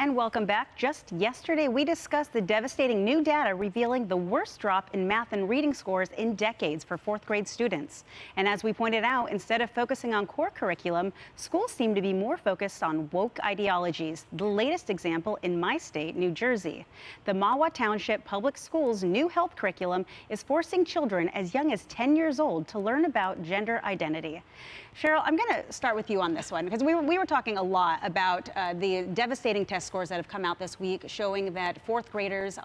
And welcome back. Just yesterday, we discussed the devastating new data revealing the worst drop in math and reading scores in decades for fourth grade students. And as we pointed out, instead of focusing on core curriculum, schools seem to be more focused on woke ideologies. The latest example in my state, New Jersey. The Mahwah Township Public Schools' new health curriculum is forcing children as young as 10 years old to learn about gender identity. Cheryl, I'm going to start with you on this one because we were talking a lot about the devastating test scores that have come out this week showing that fourth graders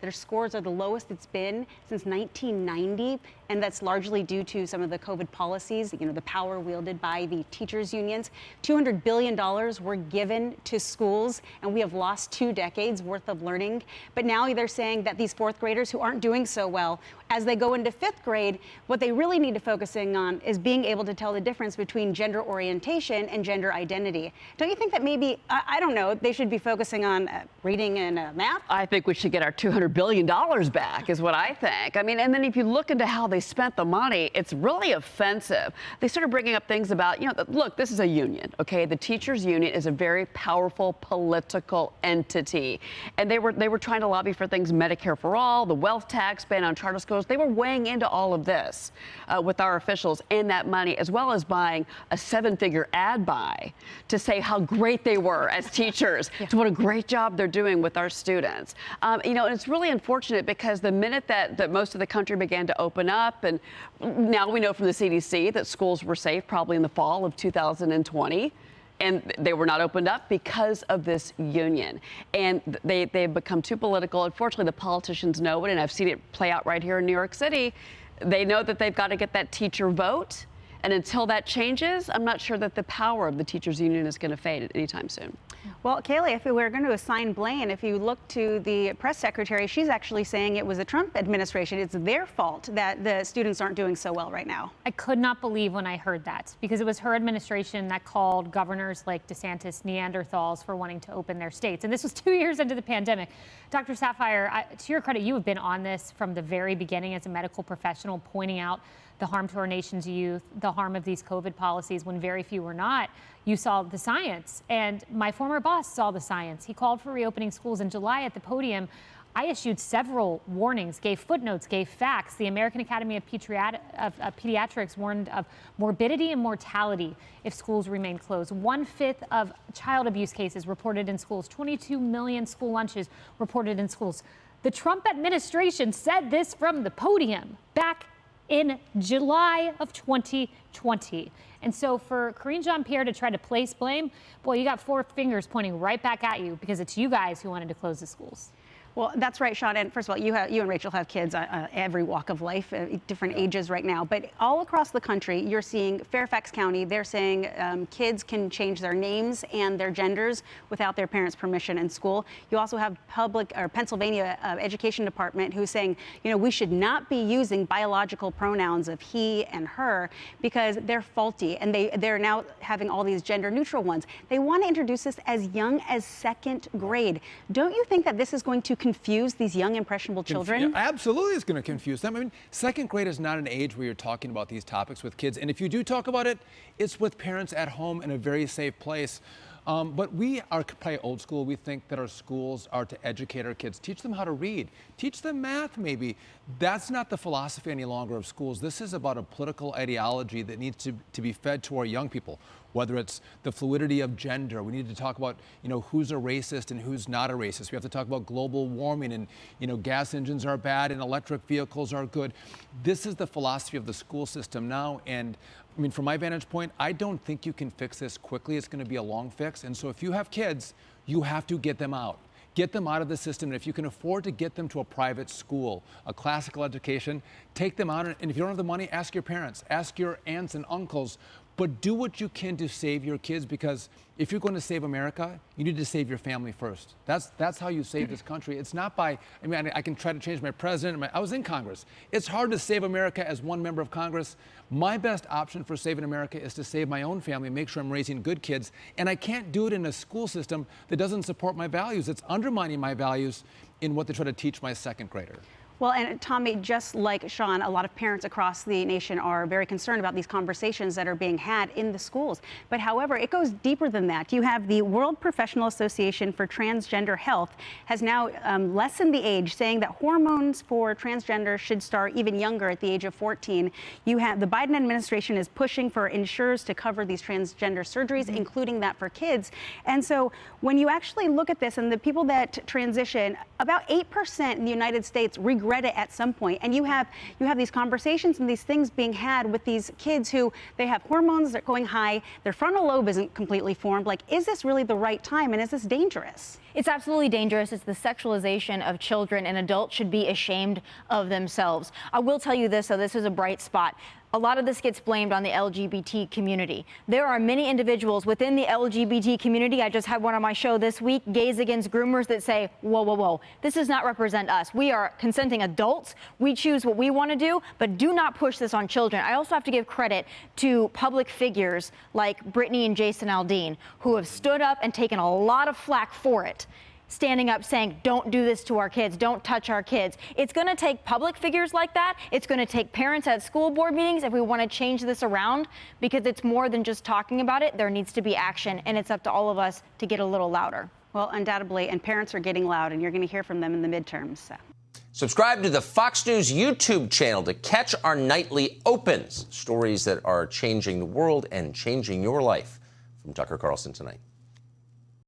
their scores are the lowest it's been since 1990, and that's largely due to some of the COVID policies, the power wielded by the teachers unions. $200 billion were given to schools, and we have lost 2 decades worth of learning. But now they're saying that these fourth graders who aren't doing so well, as they go into fifth grade, what they really need to focusing on is being able to tell the difference between gender orientation and gender identity. Don't you think that maybe, I don't know, they should be focusing on reading and math? I think we should get our $200 billion back is what I think. I mean, and then if you look into how they spent the money, it's really offensive. They started bringing up things about, look, this is a union, okay? The teachers union is a very powerful political entity. And they were trying to lobby for things, Medicare for all, the wealth tax, ban on charter schools. They were weighing into all of this with our officials and that money, as well as buying a 7-figure ad buy to say how great they were as teachers, to what a great job they're doing with our students. And it's really unfortunate because the minute that most of the country began to open up, and now we know from the CDC that schools were safe probably in the fall of 2020. And they were not opened up because of this union. And they've become too political. Unfortunately, the politicians know it, and I've seen it play out right here in New York City. They know that they've got to get that teacher vote. And until that changes, I'm not sure that the power of the teachers union is going to fade anytime soon. Well, Kaylee, if we were going to assign blame, if you look to the press secretary, she's actually saying it was the Trump administration. It's their fault that the students aren't doing so well right now. I could not believe when I heard that, because it was her administration that called governors like DeSantis Neanderthals for wanting to open their states. And this was 2 years into the pandemic. Dr. Sapphire, to your credit, you have been on this from the very beginning as a medical professional, pointing out the harm to our nation's youth, the harm of these COVID policies when very few were not. You saw the science, and my former boss saw the science. He called for reopening schools in July at the podium. I issued several warnings, gave footnotes, gave facts. The American Academy of Pediatrics warned of morbidity and mortality if schools remain closed. 1/5 of child abuse cases reported in schools, 22 million school lunches reported in schools. The Trump administration said this from the podium back in July of 2020. And so for Karine Jean-Pierre to try to place blame, boy, you got 4 fingers pointing right back at you because it's you guys who wanted to close the schools. Well, that's right, Sean. And first of all, you and Rachel have kids every walk of life, different ages right now. But all across the country, you're seeing Fairfax County, they're saying kids can change their names and their genders without their parents' permission in school. You also have Pennsylvania Education Department who's saying, we should not be using biological pronouns of he and her because they're faulty. And they're now having all these gender neutral ones. They want to introduce this as young as 2nd grade. Don't you think that this is going to confuse these young, impressionable children? Absolutely, it's going to confuse them. I mean, 2nd grade is not an age where you're talking about these topics with kids. And if you do talk about it, it's with parents at home in a very safe place. But we are probably old school. We think that our schools are to educate our kids, teach them how to read, teach them math maybe. That's not the philosophy any longer of schools. This is about a political ideology that needs to be fed to our young people, whether it's the fluidity of gender. We need to talk about, who's a racist and who's not a racist. We have to talk about global warming and, gas engines are bad and electric vehicles are good. This is the philosophy of the school system now. And I mean, from my vantage point, I don't think you can fix this quickly. It's going to be a long fix. And so if you have kids, you have to get them out. Get them out of the system. And if you can afford to get them to a private school, a classical education, take them out. And if you don't have the money, ask your parents, ask your aunts and uncles. But do what you can to save your kids, because if you're going to save America, you need to save your family first. That's how you save this country. It's not by, I can try to change my president. I was in Congress. It's hard to save America as one member of Congress. My best option for saving America is to save my own family, make sure I'm raising good kids. And I can't do it in a school system that doesn't support my values. It's undermining my values in what they try to teach my 2nd grader. Well, and Tommy, just like Sean, a lot of parents across the nation are very concerned about these conversations that are being had in the schools. But however, it goes deeper than that. You have the World Professional Association for Transgender Health has now lessened the age, saying that hormones for transgender should start even younger at the age of 14. You have the Biden administration is pushing for insurers to cover these transgender surgeries, including that for kids. And so when you actually look at this and the people that transition, about 8% in the United States regret it at some point. And you have these conversations and these things being had with these kids who they have hormones that are going high, their frontal lobe isn't completely formed. Like, is this really the right time, and is this dangerous? It's absolutely dangerous. It's the sexualization of children, and adults should be ashamed of themselves. I will tell you this, though, this is a bright spot. A lot of this gets blamed on the LGBT community. There are many individuals within the LGBT community. I just had one on my show this week, Gays Against Groomers, that say, whoa, whoa, whoa, this does not represent us. We are consenting adults. We choose what we want to do, but do not push this on children. I also have to give credit to public figures like Brittany and Jason Aldean, who have stood up and taken a lot of flack for it. Standing up saying, don't do this to our kids, don't touch our kids. It's going to take public figures like that. It's going to take parents at school board meetings if we want to change this around, because it's more than just talking about it. There needs to be action, and it's up to all of us to get a little louder. Well, undoubtedly, and parents are getting loud, and you're going to hear from them in the midterms. So. Subscribe to the Fox News YouTube channel to catch our nightly opens, stories that are changing the world and changing your life. From Tucker Carlson tonight.